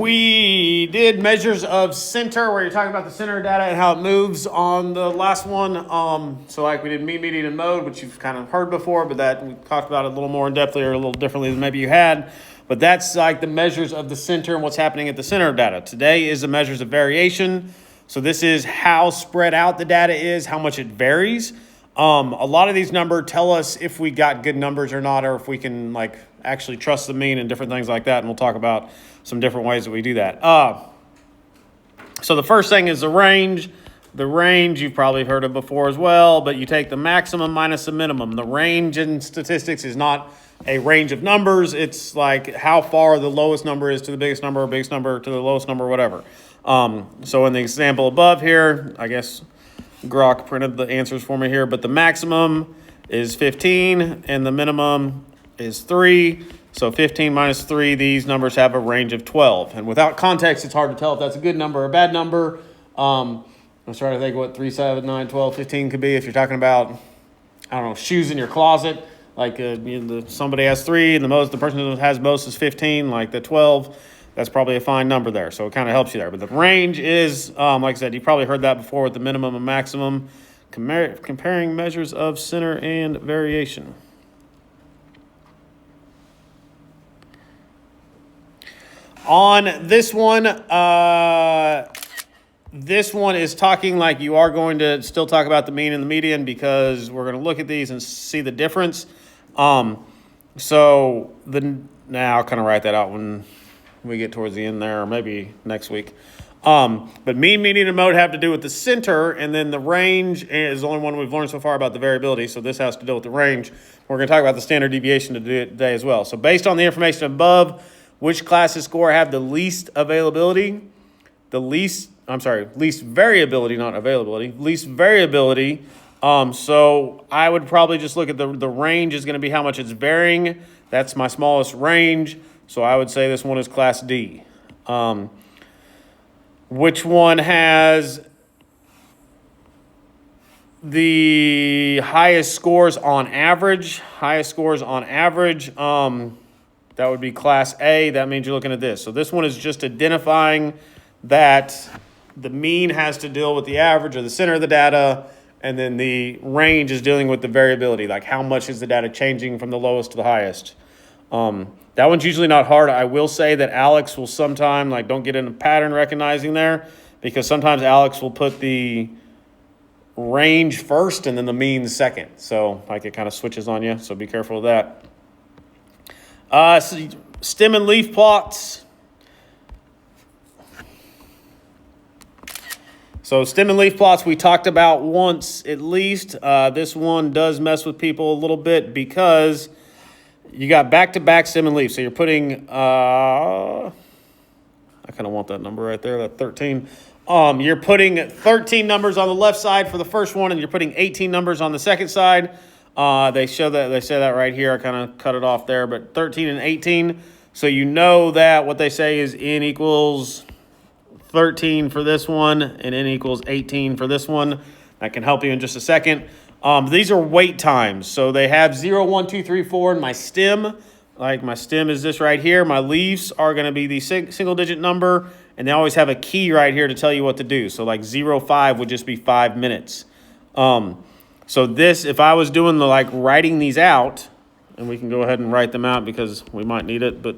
We did measures of center, where you're talking about the center of data and how it moves on the last one. So like we did mean, median, and mode, which you've kind of heard before, but that we talked about it a little more in depthly or a little differently than maybe you had. But that's like the measures of the center and what's happening at the center of data. Today is the measures of variation. So this is how spread out the data is, how much it varies. A lot of these numbers tell us if we got good numbers or not, or if we can like actually trust the mean and different things like that. And we'll talk about some different ways that we do that. So the first thing is the range. The range you've probably heard of before as well, but you take the maximum minus the minimum. The range in statistics is not a range of numbers. It's like how far the lowest number is to the biggest number, or biggest number to the lowest number, whatever. So in the example above here, I guess Grok printed the answers for me here, but the maximum is 15 and the minimum is 3. So 15 minus 3, these numbers have a range of 12. And without context, it's hard to tell if that's a good number or a bad number. I'm trying to think what 3, 7, 9, 12, 15 could be if you're talking about, I don't know, shoes in your closet. Like somebody has 3 and the person who has most is 15, like the 12. That's probably a fine number there. So it kind of helps you there. But the range is, like I said, you probably heard that before with the minimum and maximum, comparing measures of center and variation. On this one is talking like you are going to still talk about the mean and the median, because we're going to look at these and see the difference. Now I'll kind of write that out when we get towards the end there, or maybe next week. But mean, median, and mode have to do with the center, and then the range is the only one we've learned so far about the variability, so this has to do with the range. We're going to talk about the standard deviation today as well. So based on the information above, which classes score have the least availability? Least variability, not availability. Least variability. So I would probably just look at the range is going to be how much it's varying. That's my smallest range. So I would say this one is class D. Which one has the highest scores on average? That would be class A. That means you're looking at this. So this one is just identifying that the mean has to deal with the average or the center of the data, and then the range is dealing with the variability, like how much is the data changing from the lowest to the highest. That one's usually not hard. I will say that Alex will sometime, like, don't get into pattern recognizing there, because sometimes Alex will put the range first and then the mean second. So like it kind of switches on you, so be careful of that. So stem and leaf plots. So stem and leaf plots we talked about once at least. This one does mess with people a little bit because you got back-to-back stem and leaf. So you're putting, I kind of want that number right there, that 13. You're putting 13 numbers on the left side for the first one, and you're putting 18 numbers on the second side. They say that right here. I kind of cut it off there, but 13 and 18. So you know that what they say is n equals 13 for this one and n equals 18 for this one. That can help you in just a second. These are wait times. So they have 0, 1, 2, 3, 4 in my stem. Like my stem is this right here. My leaves are going to be the single digit number, and they always have a key right here to tell you what to do. So like 0, 5 would just be 5 minutes. So this, if I was doing the like writing these out, and we can go ahead and write them out because we might need it, but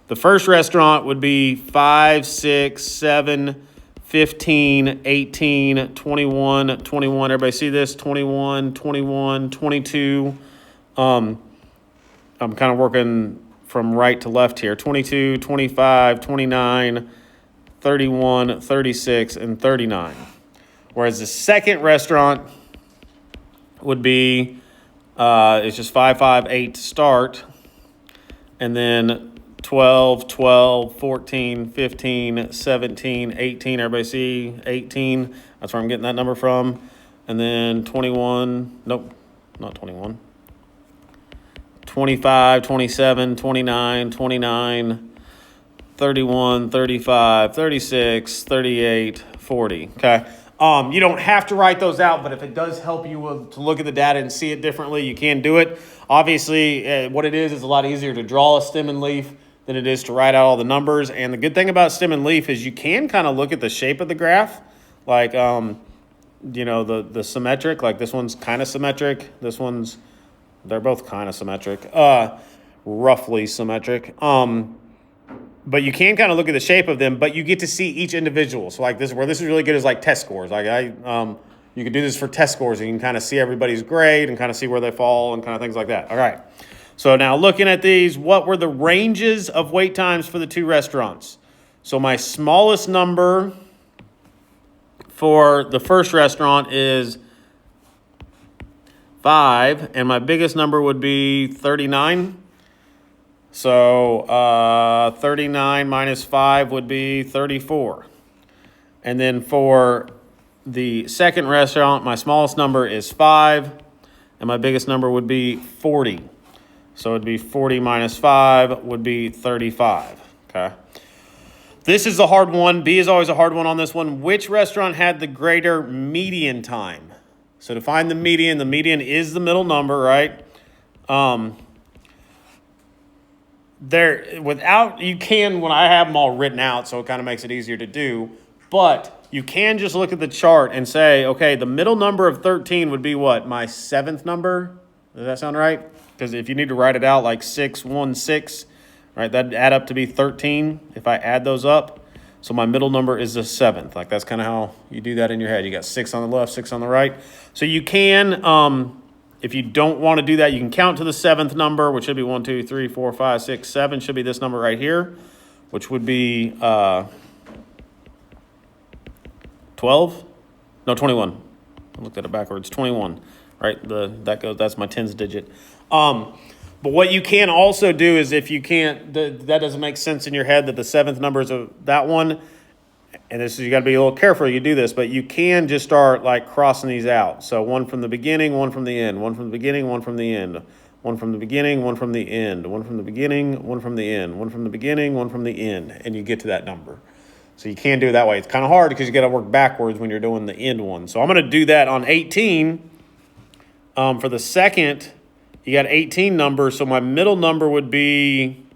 the first restaurant would be 5, 6, 7, 15, 18, 21, 21. Everybody see this? 21, 21, 22. I'm kind of working from right to left here. 22, 25, 29, 31, 36, and 39. Whereas the second restaurant would be, it's just 5, 5, 8 to start. And then 12, 12, 14, 15, 17, 18. Everybody see 18? That's where I'm getting that number from. And then 21. Nope, not 21. 25, 27, 29, 29, 31, 35, 36, 38, 40. Okay. You don't have to write those out, but if it does help you to look at the data and see it differently, you can do it. Obviously, what it is a lot easier to draw a stem and leaf than it is to write out all the numbers. And the good thing about stem and leaf is you can kind of look at the shape of the graph, like the symmetric. Like this one's kind of symmetric. They're both kind of symmetric, roughly symmetric. But you can kind of look at the shape of them, but you get to see each individual. So like this is really good is like test scores. Like you can do this for test scores, and you can kind of see everybody's grade and kind of see where they fall and kind of things like that. All right. So now looking at these, what were the ranges of wait times for the two restaurants? So my smallest number for the first restaurant is 5, and my biggest number would be 39. So 39 minus 5 would be 34. And then for the second restaurant, my smallest number is 5, and my biggest number would be 40. So it'd be 40 minus 5 would be 35. Okay. This is a hard one. B is always a hard one on this one. Which restaurant had the greater median time? So to find the median is the middle number, right? You can, when I have them all written out, so it kind of makes it easier to do, but you can just look at the chart and say, okay, the middle number of 13 would be what? My 7th number? Does that sound right? Because if you need to write it out like 6, 1, 6, right, that'd add up to be 13 if I add those up. So my middle number is the 7th. Like that's kind of how you do that in your head. You got 6 on the left, 6 on the right. So you can, if you don't want to do that, you can count to the 7th number, which should be 1, 2, 3, 4, 5, 6, 7. Should be this number right here, which would be 12? No, 21. I looked at it backwards. 21, right? That's my tens digit. But what you can also do is if you can't, that doesn't make sense in your head that the 7th number is that one, and you got to be a little careful you do this, but you can just start like crossing these out. So one from the beginning, one from the end, one from the beginning, one from the end, one from the beginning, one from the end, one from the beginning, one from the end, one from the beginning, one from the end, and you get to that number. So you can do it that way. It's kind of hard because you got to work backwards when you're doing the end one. So I'm going to do that on 18. For the second, you got 18 numbers, so my middle number would be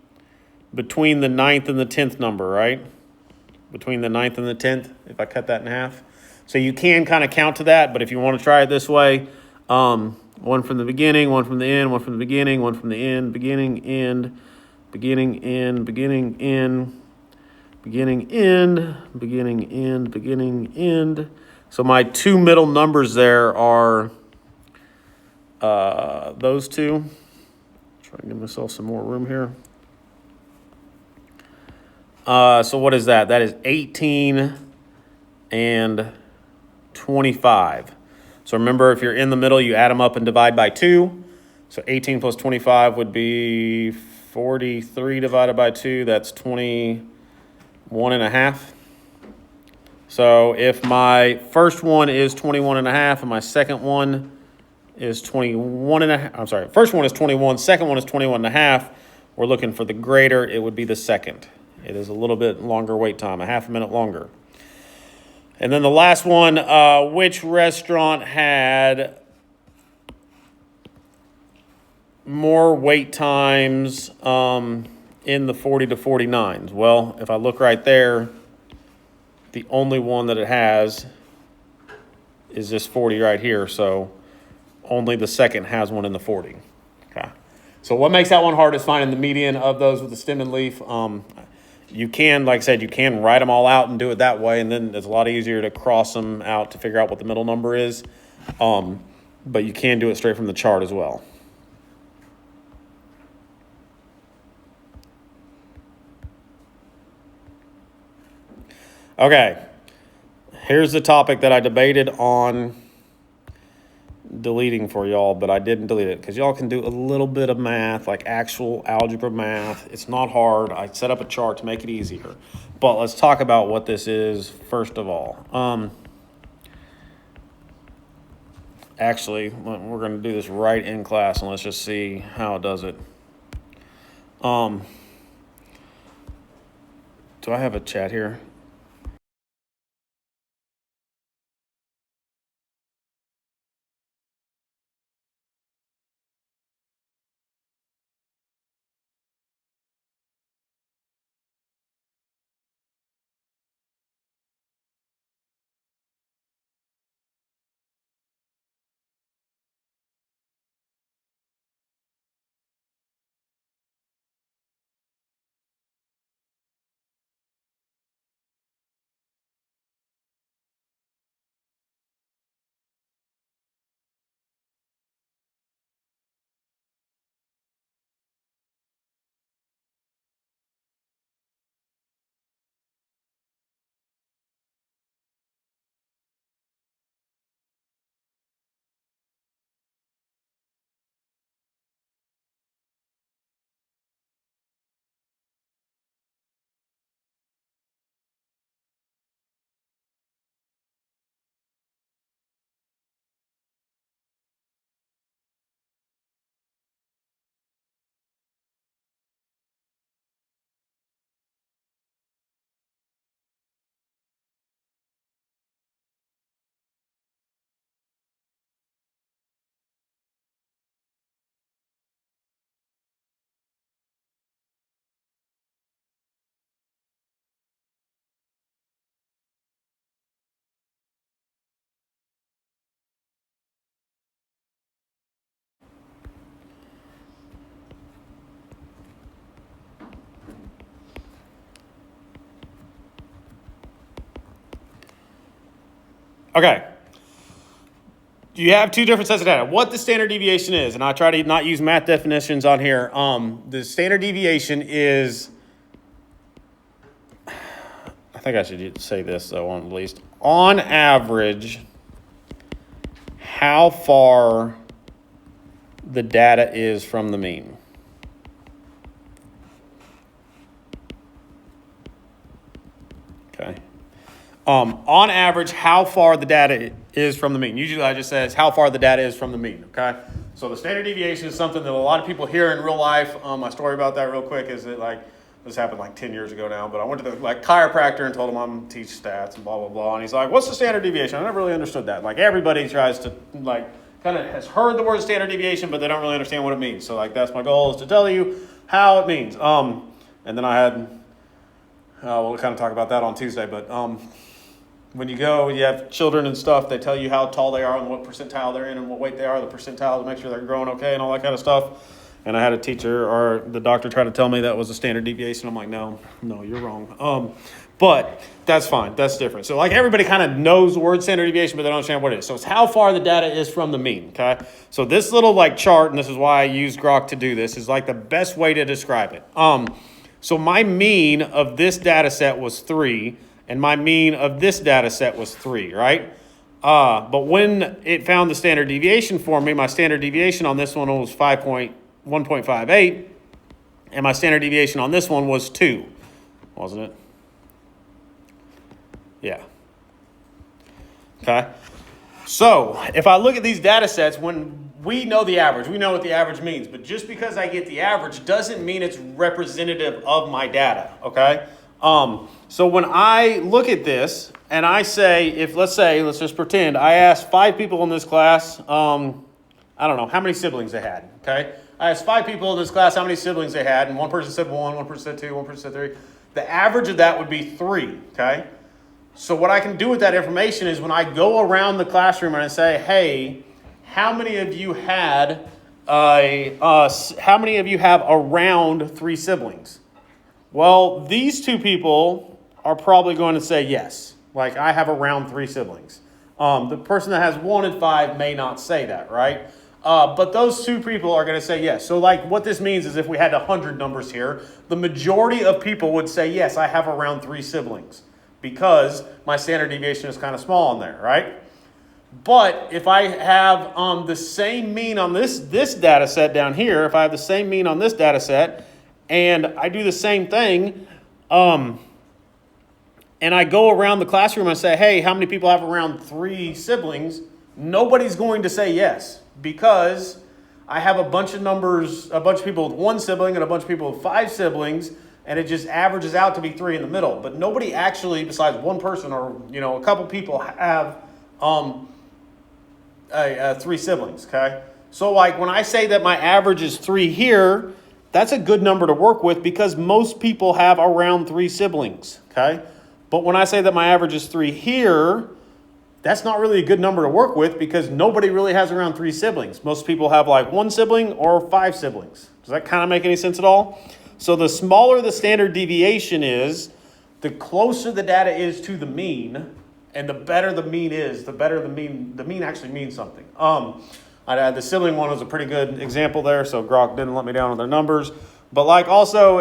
between the 9th and the 10th number, right? Between the 9th and the 10th, if I cut that in half. So you can kind of count to that, but if you want to try it this way, one from the beginning, one from the end, one from the beginning, one from the end, beginning, end, beginning, end, beginning, end, beginning, end, beginning, end, beginning, end. So my two middle numbers there are those two. Try to give myself some more room here. So what is that? That is 18 and 25. So remember, if you're in the middle, you add them up and divide by 2. So 18 plus 25 would be 43 divided by 2. That's 21 and a half. So if my first one is 21 and a half and my second one is 21 and a half, I'm sorry, first one is 21, second one is 21 and a half, we're looking for the greater, it would be the second. It is a little bit longer wait time, a half a minute longer. And then the last one, which restaurant had more wait times in the 40 to 49s? Well, if I look right there, the only one that it has is this 40 right here. So only the second has one in the 40. Okay. So what makes that one hard is finding the median of those with the stem and leaf. You can, like I said, you can write them all out and do it that way, and then it's a lot easier to cross them out to figure out what the middle number is. But you can do it straight from the chart as well. Okay, here's the topic that I debated on deleting for y'all, but I didn't delete it because y'all can do a little bit of math, like actual algebra math. It's not hard. I set up a chart to make it easier. But let's talk about what this is first of all. Actually, we're going to do this right in class, and let's just see how it does it. Do I have a chat here? Okay. You have two different sets of data. What the standard deviation is, and I try to not use math definitions on here. The standard deviation is, I think I should say this though, at least. On average, how far the data is from the mean. Okay. On average, how far the data is from the mean. Usually I just says how far the data is from the mean, okay? So the standard deviation is something that a lot of people hear in real life. My story about that real quick is that this happened 10 years ago now, but I went to the chiropractor and told him I'm teach stats and blah, blah, blah. And he's like, what's the standard deviation? I never really understood that. Everybody tries to kind of has heard the word standard deviation, but they don't really understand what it means. So that's my goal, is to tell you how it means. And then I had, we'll kind of talk about that on Tuesday, but when you have children and stuff, they tell you how tall they are and what percentile they're in and what weight they are, the percentile, to make sure they're growing okay and all that kind of stuff. And I had a teacher or the doctor try to tell me that was a standard deviation. I'm like, no, you're wrong. But that's fine. That's different. So everybody kind of knows the word standard deviation, but they don't understand what it is. So it's how far the data is from the mean, okay? So this little chart, and this is why I use Grok to do this, is the best way to describe it. So my mean of this data set was 3, and my mean of this data set was 3, right? But when it found the standard deviation for me, my standard deviation on this one was 1.58, and my standard deviation on this one was 2, wasn't it? Yeah. Okay. So if I look at these data sets, when we know the average, we know what the average means, but just because I get the average doesn't mean it's representative of my data, okay? So when I look at this and I say, let's just pretend I asked 5 people in this class, I don't know how many siblings they had, okay? I asked 5 people in this class how many siblings they had, and one person said 1, one person said 2, one person said 3. The average of that would be 3, okay? So what I can do with that information is when I go around the classroom and I say, hey, how many of you have around 3 siblings? Well, these 2 people are probably going to say yes. I have around 3 siblings. The person that has 1 and 5 may not say that, right? But those 2 people are going to say yes. So what this means is if we had 100 numbers here, the majority of people would say yes, I have around 3 siblings, because my standard deviation is kind of small in there, right? But if I have the same mean on this data set down here, if I have the same mean on this data set, and I do the same thing, and I go around the classroom and say, hey, how many people have around 3 siblings? Nobody's going to say yes, because I have a bunch of people with 1 sibling and a bunch of people with 5 siblings, and it just averages out to be 3 in the middle. But nobody actually, besides one person or a couple people, have 3 siblings, okay? So when I say that my average is 3 here, that's a good number to work with because most people have around 3 siblings, okay? But when I say that my average is 3 here, that's not really a good number to work with because nobody really has around 3 siblings. Most people have 1 sibling or 5 siblings. Does that kind of make any sense at all? So the smaller the standard deviation is, the closer the data is to the mean, and the better the mean is, the better the mean actually means something. The sibling one was a pretty good example there, so Grok didn't let me down on their numbers. But also,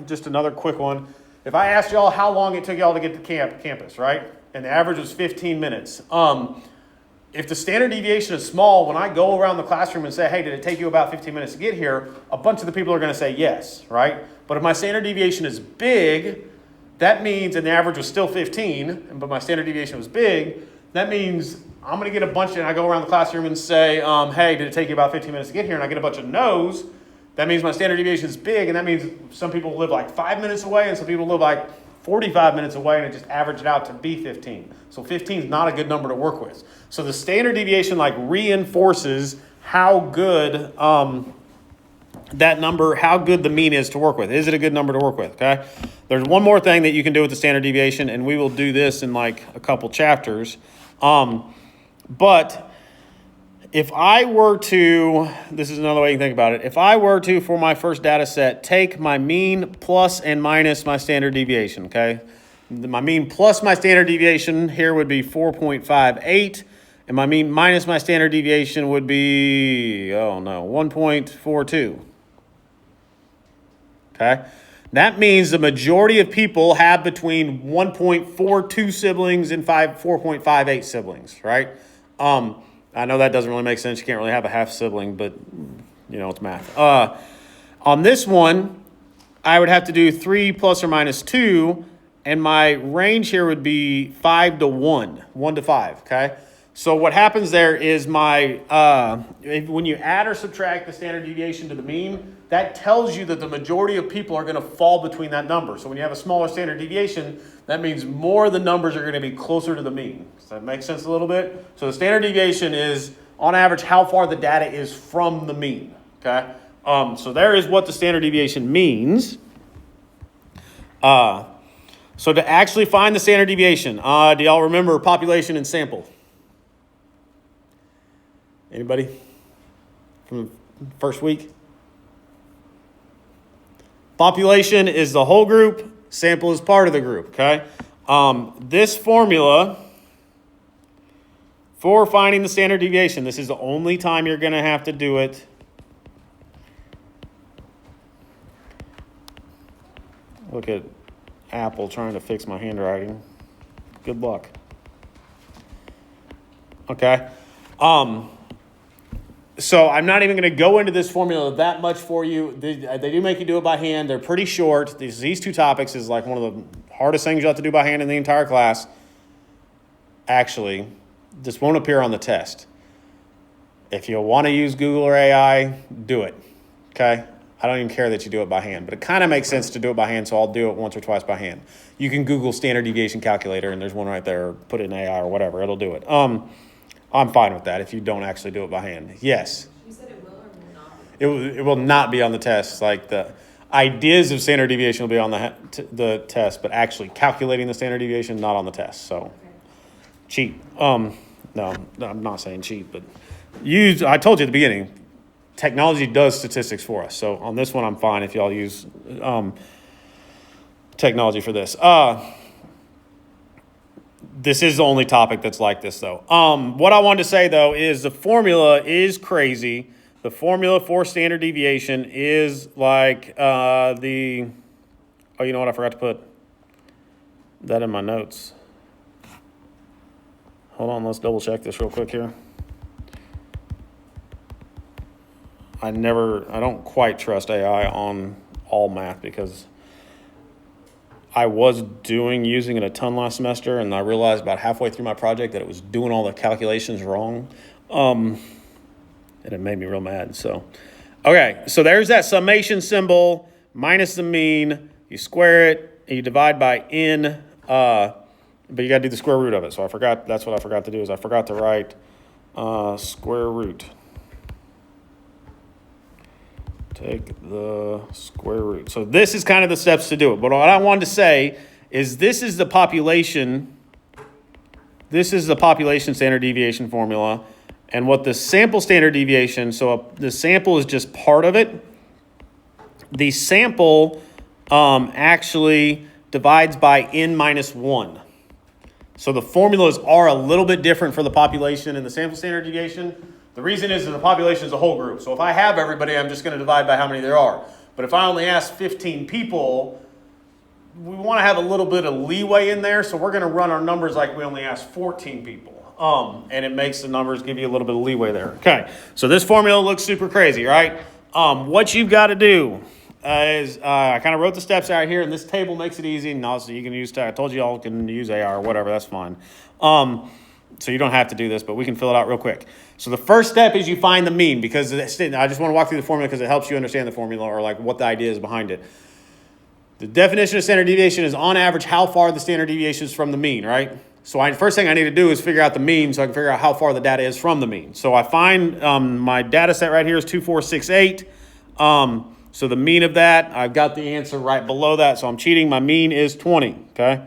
just another quick one, if I asked y'all how long it took y'all to get to campus, right? And the average was 15 minutes. If the standard deviation is small, when I go around the classroom and say, hey, did it take you about 15 minutes to get here? A bunch of the people are going to say yes, right? But if my standard deviation is big, that means, and the average was still 15, but my standard deviation was big, that means I'm going to get a bunch, and I go around the classroom and say, hey, did it take you about 15 minutes to get here? And I get a bunch of no's. That means my standard deviation is big, and that means some people live 5 minutes away, and some people live 45 minutes away, and it just averaged out to be 15. So 15 is not a good number to work with. So the standard deviation reinforces how good that number, how good the mean is to work with. Is it a good number to work with? Okay. There's one more thing that you can do with the standard deviation, and we will do this in a couple chapters. But if I were to, this is another way you can think about it. If I were to, for my first data set, take my mean plus and minus my standard deviation, okay? My mean plus my standard deviation here would be 4.58. And my mean minus my standard deviation would be, 1.42. Okay? That means the majority of people have between 1.42 siblings and 4.58 siblings, right? I know that doesn't really make sense. You can't really have a half sibling, but, it's math. On this one, I would have to do 3 plus or minus 2, and my range here would be 5 to 1, 1 to 5, okay? So what happens there is when you add or subtract the standard deviation to the mean, that tells you that the majority of people are going to fall between that number. So when you have a smaller standard deviation, that means more of the numbers are going to be closer to the mean. Does that make sense a little bit? So the standard deviation is, on average, how far the data is from the mean, okay? So there is what the standard deviation means. So to actually find the standard deviation, do y'all remember population and sample? Anybody from the first week? Population is the whole group. Sample is part of the group, okay? This formula for finding the standard deviation, this is the only time you're going to have to do it. Look at Apple trying to fix my handwriting. Good luck. Okay. So I'm not even going to go into this formula that much for you. They do make you do it by hand. They're pretty short. These two topics is like one of the hardest things you have to do by hand in the entire class. Actually, this won't appear on the test. If you want to use Google or AI, do it. Okay? I don't even care that you do it by hand, but it kind of makes sense to do it by hand, so I'll do it once or twice by hand. You can Google standard deviation calculator, and there's one right there. Put it in AI or whatever. It'll do it. I'm fine with that if you don't actually do it by hand. Yes? You said it will or will not be? It will not be on the test. Like the ideas of standard deviation will be on the test, but actually calculating the standard deviation, not on the test. So, Okay. cheat. No, I'm not saying cheat, but I told you at the beginning, technology does statistics for us. So on this one, I'm fine if y'all use technology for this. This is the only topic that's like this, though. What I wanted to say, though, is the formula is crazy. The formula for standard deviation is like oh, you know what? I forgot to put that in my notes. Hold on, let's double check this real quick here. I don't quite trust AI on all math because I was using it a ton last semester, and I realized about halfway through my project that it was doing all the calculations wrong. And it made me real mad. So, okay, so there's that summation symbol minus the mean. You square it, and you divide by n, but you got to do the square root of it. So that's what I forgot to do is I forgot to write square root. Take the square root. So this is kind of the steps to do it. But what I wanted to say is this is the population standard deviation formula. And what the sample standard deviation, so the sample is just part of it. The sample actually divides by n minus 1. So the formulas are a little bit different for the population and the sample standard deviation. The reason is that the population is a whole group. So if I have everybody, I'm just going to divide by how many there are. But if I only ask 15 people, we want to have a little bit of leeway in there. So we're going to run our numbers like we only asked 14 people. And it makes the numbers give you a little bit of leeway there. Okay, so this formula looks super crazy, right? What you've got to do is I kind of wrote the steps out here, and this table makes it easy. And also you can use, I told you all can use AR or whatever, that's fine. So you don't have to do this, but we can fill it out real quick. So the first step is you find the mean, because I just want to walk through the formula because it helps you understand the formula or like what the idea is behind it. The definition of standard deviation is on average how far the standard deviation is from the mean, right? So first thing I need to do is figure out the mean so I can figure out how far the data is from the mean. So I find my data set right here is 2468. So the mean of that, I've got the answer right below that. So I'm cheating. My mean is 20, okay?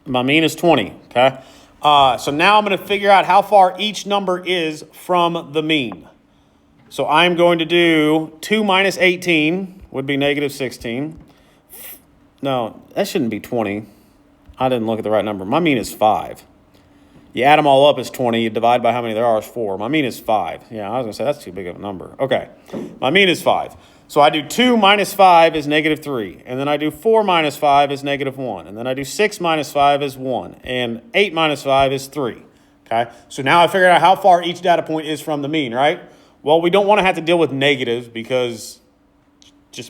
My mean is 20, okay? So now I'm going to figure out how far each number is from the mean. So I'm going to do 2 minus 18 would be negative 16. No, that shouldn't be 20. I didn't look at the right number. My mean is 5. You add them all up as 20. You divide by how many there are is 4. My mean is 5. Yeah, I was going to say that's too big of a number. Okay. My mean is 5. So I do 2 minus 5 is negative 3. And then I do 4 minus 5 is negative 1. And then I do 6 minus 5 is 1. And 8 minus 5 is 3. Okay. So now I figured out how far each data point is from the mean, right? Well, we don't want to have to deal with negatives because we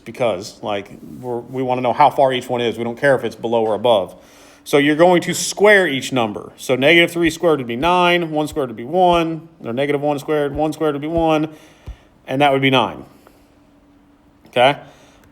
want to know how far each one is. We don't care if it's below or above. So you're going to square each number. So negative 3 squared would be 9, 1 squared would be 1, or negative 1 squared would be 1, and that would be 9. Okay?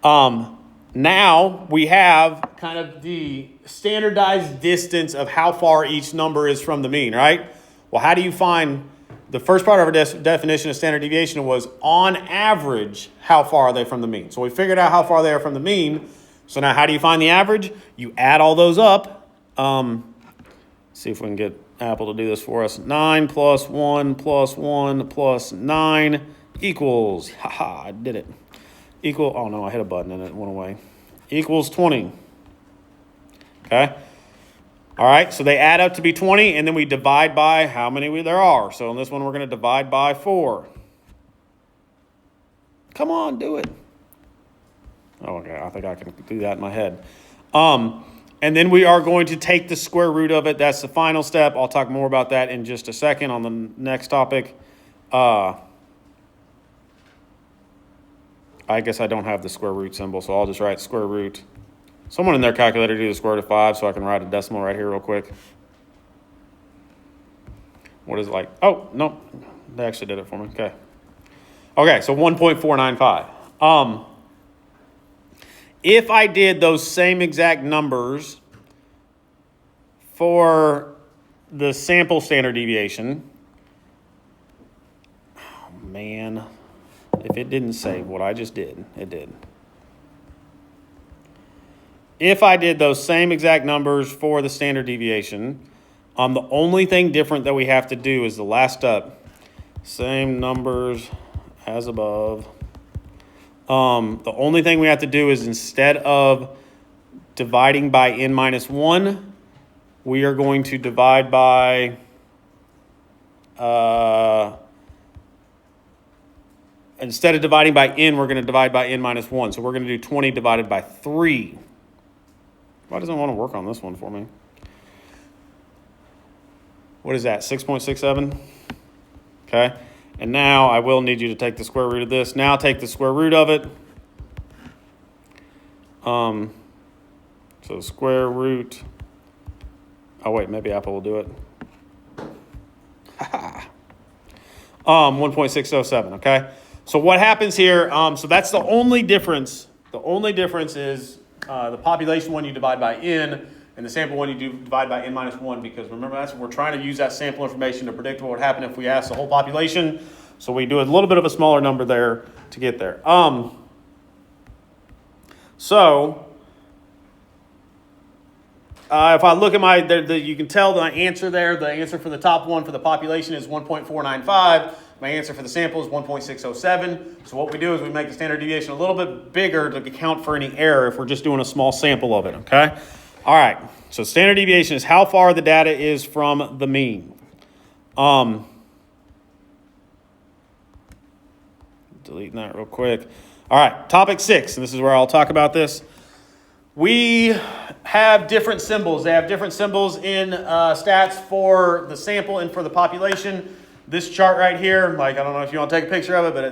Now we have kind of the standardized distance of how far each number is from the mean, right? Well, how do you find the first part of our definition of standard deviation was on average, how far are they from the mean? So we figured out how far they are from the mean. So now how do you find the average? You add all those up. See if we can get Apple to do this for us. 9 plus 1 plus 1 plus 9 equals, haha, I did it. Oh no, I hit a button and it went away. Equals 20. Okay. All right, so they add up to be 20, and then we divide by how many there are. So in this one, we're going to divide by 4. Come on, do it. Oh, okay, I think I can do that in my head. And then we are going to take the square root of it. That's the final step. I'll talk more about that in just a second on the next topic. I guess I don't have the square root symbol, so I'll just write square root. Someone in their calculator do the square root of 5 so I can write a decimal right here real quick. What is it like? Oh, no, they actually did it for me. Okay, so 1.495. If I did those same exact numbers for the sample standard deviation, oh man, if it didn't save what I just did, it did. If I did those same exact numbers for the standard deviation, the only thing different that we have to do is the last step. Same numbers as above. The only thing we have to do is instead of dividing by n minus 1, we are going to divide by instead of dividing by n, we're going to divide by n minus 1. So we're going to do 20 divided by 3. Why doesn't it want to work on this one for me? What is that, 6.67? Okay. And now I will need you to take the square root of this. Now take the square root of it. So square root. Oh, wait, maybe Apple will do it. 1.607, okay? So what happens here, so that's the only difference. The only difference is the population one you divide by n, and the sample one you divide by n minus 1, because remember, we're trying to use that sample information to predict what would happen if we asked the whole population. So we do a little bit of a smaller number there to get there. If I look at you can tell the answer there. The answer for the top one for the population is 1.495. My answer for the sample is 1.607. So what we do is we make the standard deviation a little bit bigger to account for any error if we're just doing a small sample of it, okay? All right, so standard deviation is how far the data is from the mean. Deleting that real quick. All right, topic 6, and this is where I'll talk about this. We have different symbols. They have different symbols in stats for the sample and for the population. This chart right here, I don't know if you want to take a picture of it, but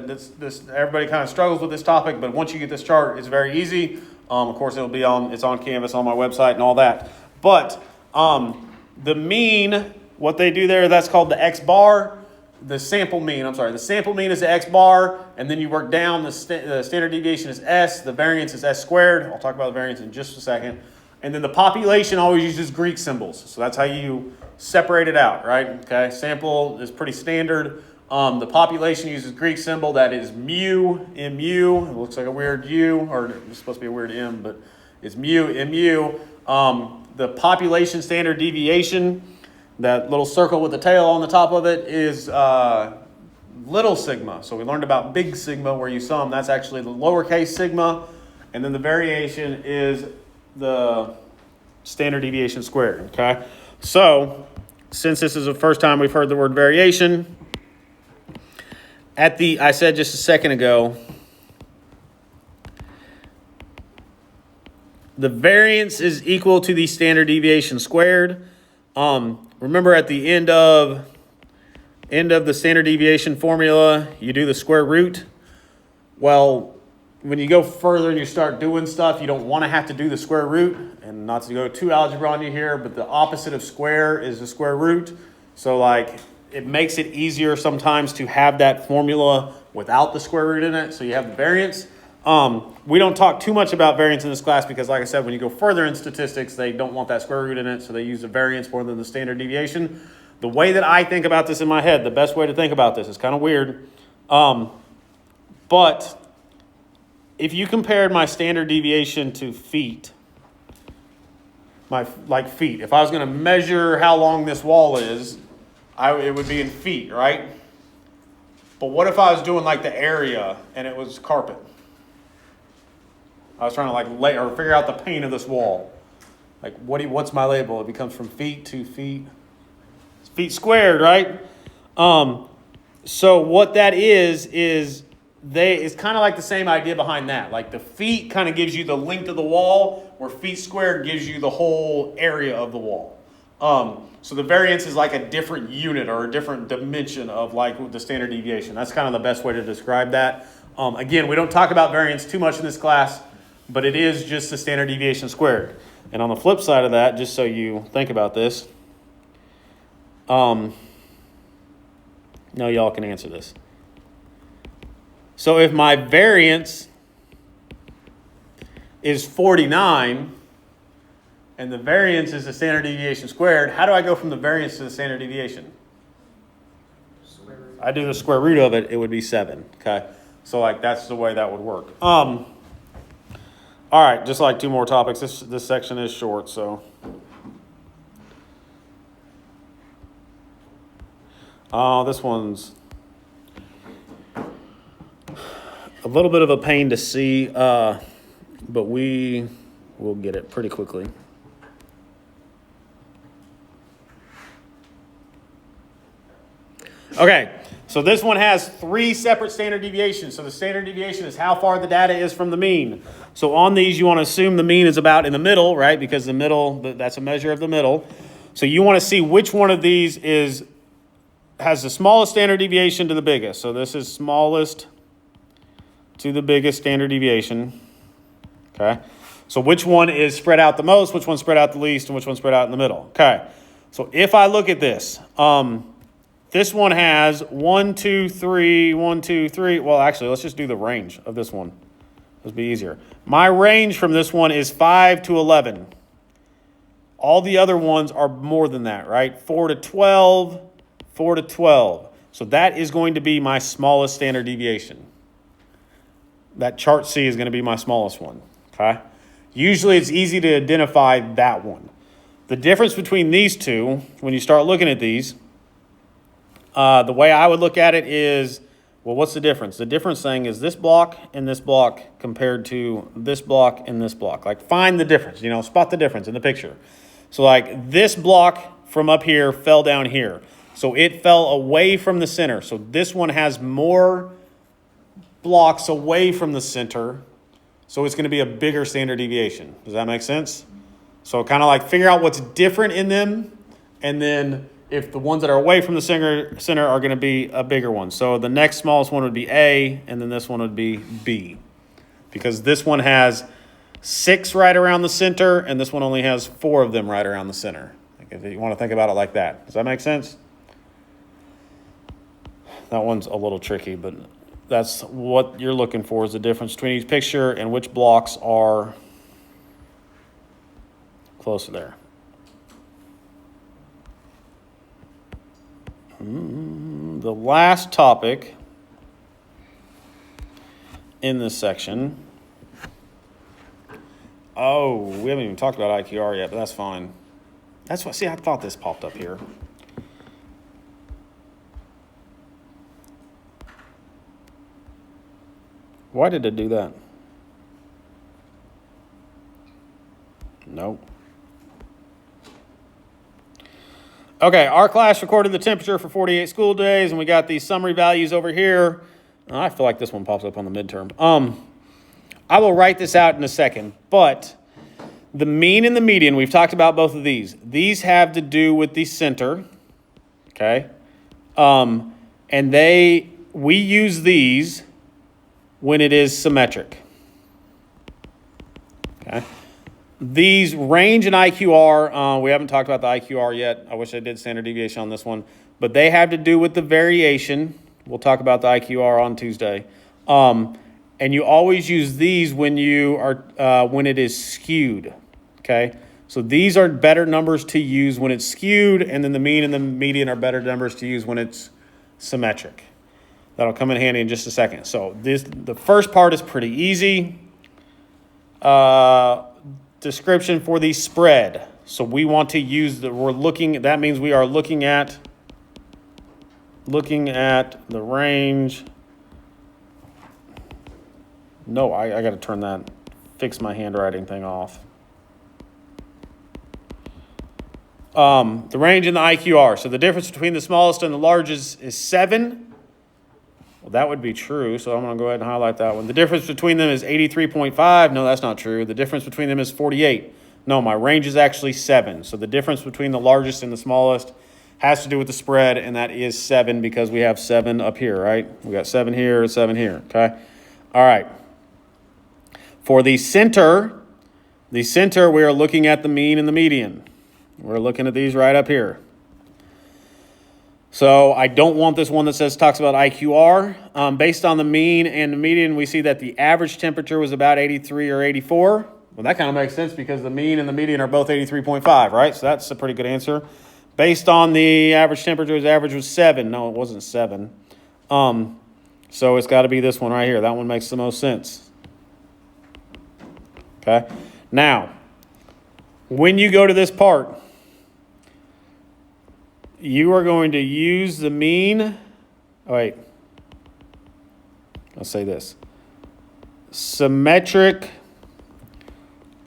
everybody kind of struggles with this topic. But once you get this chart, it's very easy. Of course, it's on Canvas on my website and all that. But the mean, what they do there, that's called the X bar. The sample mean is the X bar, and then you work down. The standard deviation is S. The variance is S squared. I'll talk about the variance in just a second. And then the population always uses Greek symbols. So that's how you separate it out, right? Okay, sample is pretty standard. The population uses Greek symbol. That is mu, mu. It looks like a weird U, or it's supposed to be a weird M, but it's mu, mu. The population standard deviation, that little circle with the tail on the top of it, is little sigma. So we learned about big sigma where you sum. That's actually the lowercase sigma. And then the variation is the standard deviation squared, okay? So, since this is the first time we've heard the word variation, I said just a second ago, the variance is equal to the standard deviation squared. Remember at the end of the standard deviation formula, you do the square root. Well, when you go further and you start doing stuff, you don't want to have to do the square root. And not to go too algebra on you here, but the opposite of square is the square root. So like it makes it easier sometimes to have that formula without the square root in it. So you have the variance. We don't talk too much about variance in this class because, like I said, when you go further in statistics, they don't want that square root in it. So they use the variance more than the standard deviation. The way that I think about this in my head, the best way to think about this is kind of weird. But if you compared my standard deviation to feet, feet, if I was going to measure how long this wall is, it would be in feet, right? But what if I was doing like the area and it was carpet? I was trying to like lay or figure out the pane of this wall. Like what's my label? It becomes from feet to feet. It's feet squared, right? So what that is it's kind of like the same idea behind that. Like the feet kind of gives you the length of the wall, where feet squared gives you the whole area of the wall. So the variance is like a different unit or a different dimension of like the standard deviation. That's kind of the best way to describe that. Again, we don't talk about variance too much in this class, but it is just the standard deviation squared. And on the flip side of that, just so you think about this, no, y'all can answer this. So if my variance is 49 and the variance is the standard deviation squared, how do I go from the variance to the standard deviation? I do the square root of it, it would be 7. Okay. So like that's the way that would work. All right, just like 2 more topics. This section is short, so. This one's a little bit of a pain to see, but we will get it pretty quickly. Okay, so this one has 3 separate standard deviations. So the standard deviation is how far the data is from the mean. So on these, you want to assume the mean is about in the middle, right? Because the middle, that's a measure of the middle. So you want to see which one of these has the smallest standard deviation to the biggest. So this is smallest to the biggest standard deviation. Okay. So which one is spread out the most, which one spread out the least, and which one spread out in the middle. Okay. So if I look at this, this one has 1, 2, 3, 1, 2, 3. Well, actually, let's just do the range of this one. It'll be easier. My range from this one is 5 to 11. All the other ones are more than that, right? 4 to 12, 4 to 12. So that is going to be my smallest standard deviation. That chart C is going to be my smallest one, okay? Usually it's easy to identify that one. The difference between these two, when you start looking at these, the way I would look at it is, well, what's the difference? The difference thing is this block and this block compared to this block and this block. Like find the difference, spot the difference in the picture. So like this block from up here fell down here. So it fell away from the center. So this one has more blocks away from the center, so it's going to be a bigger standard deviation. Does that make sense? So kind of like figure out what's different in them, and then if the ones that are away from the center are going to be a bigger one. So the next smallest one would be A, and then this one would be B, because this one has 6 right around the center, and this one only has 4 of them right around the center. If you want to think about it like that. Does that make sense? That one's a little tricky, but that's what you're looking for, is the difference between each picture and which blocks are closer there. The last topic in this section. Oh, we haven't even talked about IQR yet, but that's fine. That's what, see, I thought this popped up here. Why did it do that? Nope. Okay, our class recorded the temperature for 48 school days, and we got these summary values over here. I feel like this one pops up on the midterm. I will write this out in a second, but the mean and the median, we've talked about both of these. These have to do with the center, okay? And we use these when it is symmetric, okay? These range and IQR, we haven't talked about the IQR yet. I wish I did standard deviation on this one. But they have to do with the variation. We'll talk about the IQR on Tuesday. And you always use these when when it is skewed, okay? So these are better numbers to use when it's skewed, and then the mean and the median are better numbers to use when it's symmetric. That'll come in handy in just a second. So the first part is pretty easy. Description for the spread. So we want to use that means we are looking at the range. No, I got to fix my handwriting thing off. The range and the IQR. So the difference between the smallest and the largest is 7. Well, that would be true, so I'm going to go ahead and highlight that one. The difference between them is 83.5. No, that's not true. The difference between them is 48. No, my range is actually 7. So the difference between the largest and the smallest has to do with the spread, and that is 7 because we have 7 up here, right? We got 7 here, 7 here, okay? All right. For the center, we are looking at the mean and the median. We're looking at these right up here. So I don't want this one that talks about IQR. Based on the mean and the median, we see that the average temperature was about 83 or 84. Well, that kind of makes sense because the mean and the median are both 83.5, right? So that's a pretty good answer. Based on the average temperature, the average was 7. No, it wasn't 7. So it's got to be this one right here. That one makes the most sense. Okay. Now, when you go to this part, you are going to use the mean. Oh, wait. I'll say this. Symmetric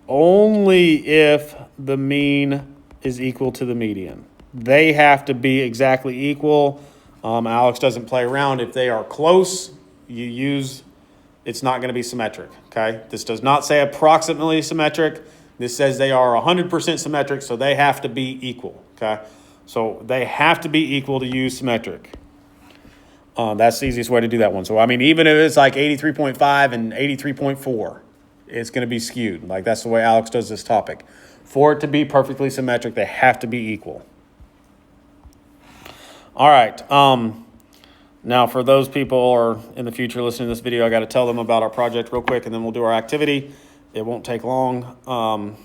only if the mean is equal to the median. They have to be exactly equal. Alex doesn't play around. If they are close, it's not going to be symmetric, okay? This does not say approximately symmetric. This says they are 100% symmetric, so they have to be equal, okay? So they have to be equal to use symmetric. That's the easiest way to do that one. So, I mean, even if it's like 83.5 and 83.4, it's going to be skewed. Like, that's the way Alex does this topic. For it to be perfectly symmetric, they have to be equal. All right. Now, for those people or in the future listening to this video, I got to tell them about our project real quick, and then we'll do our activity. It won't take long.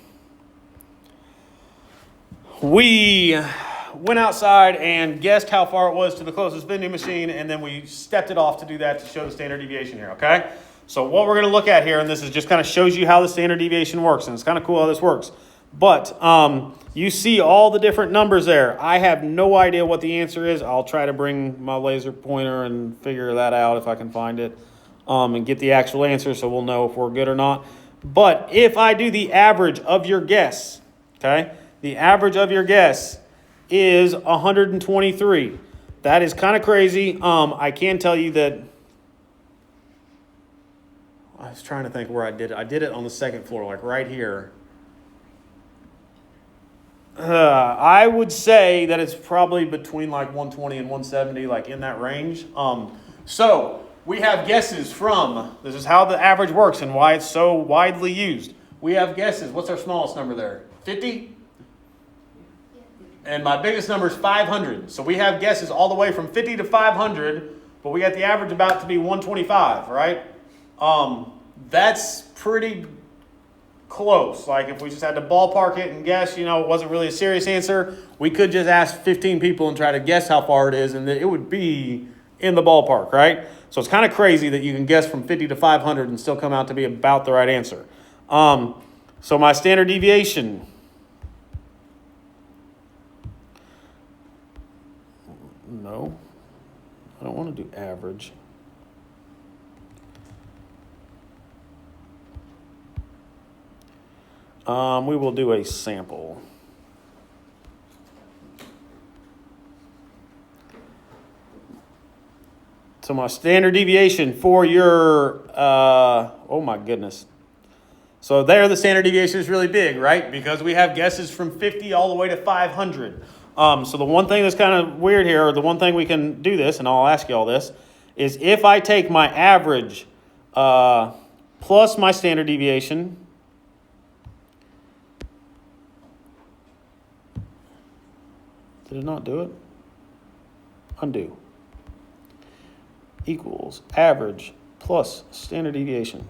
We went outside and guessed how far it was to the closest vending machine, and then we stepped it off to do that to show the standard deviation here, okay? So what we're going to look at here, and this is just kind of shows you how the standard deviation works, and it's kind of cool how this works. But you see all the different numbers there. I have no idea what the answer is. I'll try to bring my laser pointer and figure that out if I can find it, and get the actual answer so we'll know if we're good or not. But if I do the average of your guess, okay, the average of your guess is 123. That is kind of crazy. I can tell you that I was trying to think where I did it. I did it on the second floor, like right here. I would say that it's probably between like 120 and 170, like in that range. So we have guesses from, this is how the average works and why it's so widely used. We have guesses. What's our smallest number there? 50? And my biggest number is 500. So we have guesses all the way from 50 to 500, but we got the average about to be 125, right? That's pretty close. Like if we just had to ballpark it and guess, it wasn't really a serious answer, we could just ask 15 people and try to guess how far it is, and it would be in the ballpark, right? So it's kind of crazy that you can guess from 50 to 500 and still come out to be about the right answer. So my standard deviation, no, I don't want to do average. We will do a sample. So my standard deviation for your, oh my goodness. So there the standard deviation is really big, right? Because we have guesses from 50 all the way to 500. So the one thing that's kind of weird here, or the one thing we can do this, and I'll ask you all this, is if I take my average plus my standard deviation, did it not do it? Undo. Equals average plus standard deviation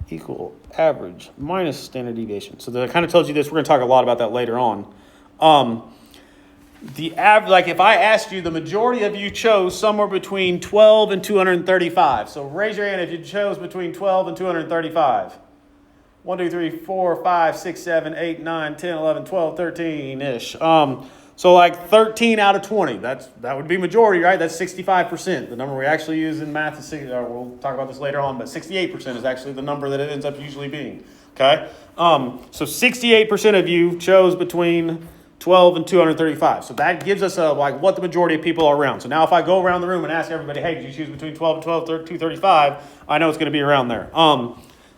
equal average minus standard deviation. So that kind of tells you this. We're going to talk a lot about that later on. The average, like if I asked you, the majority of you chose somewhere between 12 and 235. So raise your hand if you chose between 12 and 235. 1, 2, 3, 4, 5, 6, 7, 8, 9, 10, 11, 12, 13-ish. So like 13 out of 20. That would be majority, right? That's 65%. The number we actually use in math is, we'll talk about this later on, but 68% is actually the number that it ends up usually being. Okay? So 68% of you chose between 12 and 235. So that gives us like what the majority of people are around. So now if I go around the room and ask everybody, hey, did you choose between 12 and 235? I know it's going to be around there.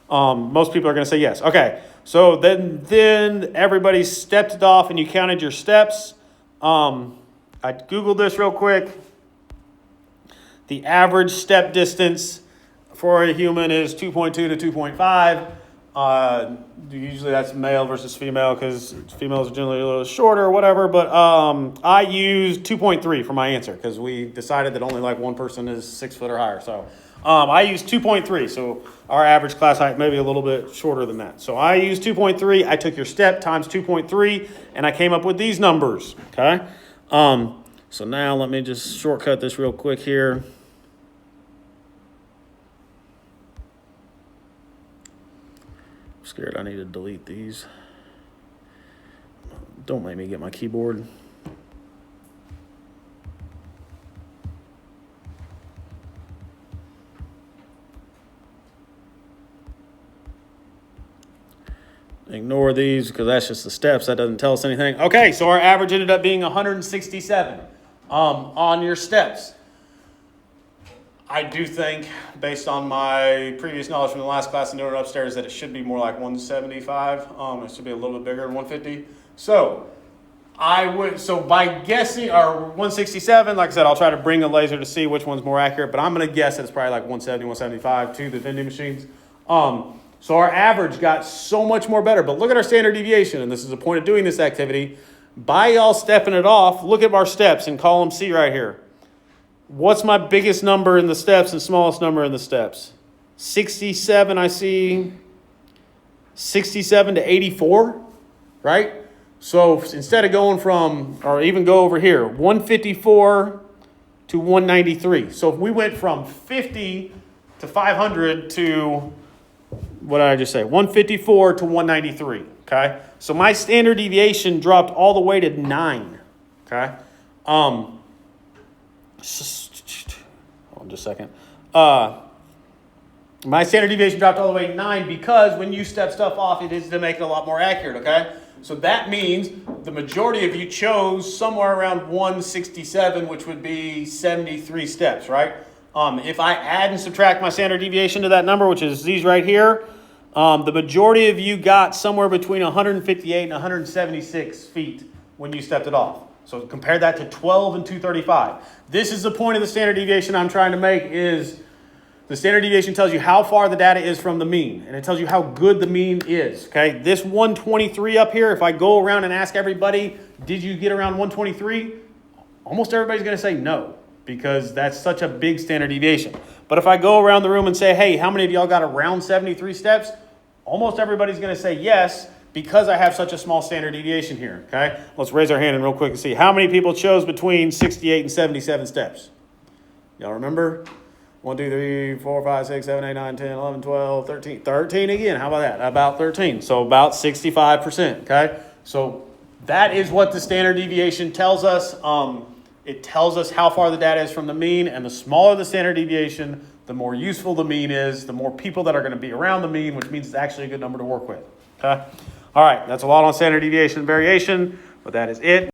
Most people are going to say yes. Okay. So then everybody stepped it off and you counted your steps. I Googled this real quick. The average step distance for a human is 2.2 to 2.5. Usually that's male versus female because females are generally a little shorter or whatever. But I used 2.3 for my answer because we decided that only like one person is 6 foot or higher. So I used 2.3. So our average class height may be a little bit shorter than that. So I used 2.3. I took your step times 2.3 and I came up with these numbers. Okay. So now let me just shortcut this real quick here. I'm scared I need to delete these. Don't make me get my keyboard. Ignore these because that's just the steps. That doesn't tell us anything. Okay, so our average ended up being 167 on your steps. I do think, based on my previous knowledge from the last class and doing it upstairs, that it should be more like 175. It should be a little bit bigger than 150. So by guessing, or 167, like I said, I'll try to bring a laser to see which one's more accurate, but I'm going to guess that it's probably like 170, 175 to the vending machines. So our average got so much more better. But look at our standard deviation, and this is the point of doing this activity. By y'all stepping it off, look at our steps in column C right here. What's my biggest number in the steps and smallest number in the steps? 67, I see 67 to 84, right? So instead of going from, or even go over here, 154 to 193. So if we went from 50 to 500 to, what did I just say? 154 to 193, okay? So my standard deviation dropped all the way to 9, okay? Hold on just a second. My standard deviation dropped all the way to 9 because when you step stuff off, it is to make it a lot more accurate, okay? So that means the majority of you chose somewhere around 167, which would be 73 steps, right? If I add and subtract my standard deviation to that number, which is these right here, the majority of you got somewhere between 158 and 176 feet when you stepped it off. So compare that to 12 and 235. This is the point of the standard deviation I'm trying to make is the standard deviation tells you how far the data is from the mean, and it tells you how good the mean is, okay? This 123 up here, if I go around and ask everybody, did you get around 123? Almost everybody's going to say no, because that's such a big standard deviation. But if I go around the room and say, hey, how many of y'all got around 73 steps? Almost everybody's going to say yes, because I have such a small standard deviation here, okay? Let's raise our hand and real quick and see. How many people chose between 68 and 77 steps? Y'all remember? 1, 2, 3, 4, 5, 6, 7, 8, 9, 10, 11, 12, 13. 13 again. How about that? About 13. So about 65%, okay? So that is what the standard deviation tells us. It tells us how far the data is from the mean, and the smaller the standard deviation, the more useful the mean is, the more people that are going to be around the mean, which means it's actually a good number to work with, okay? All right, that's a lot on standard deviation and variation, but that is it.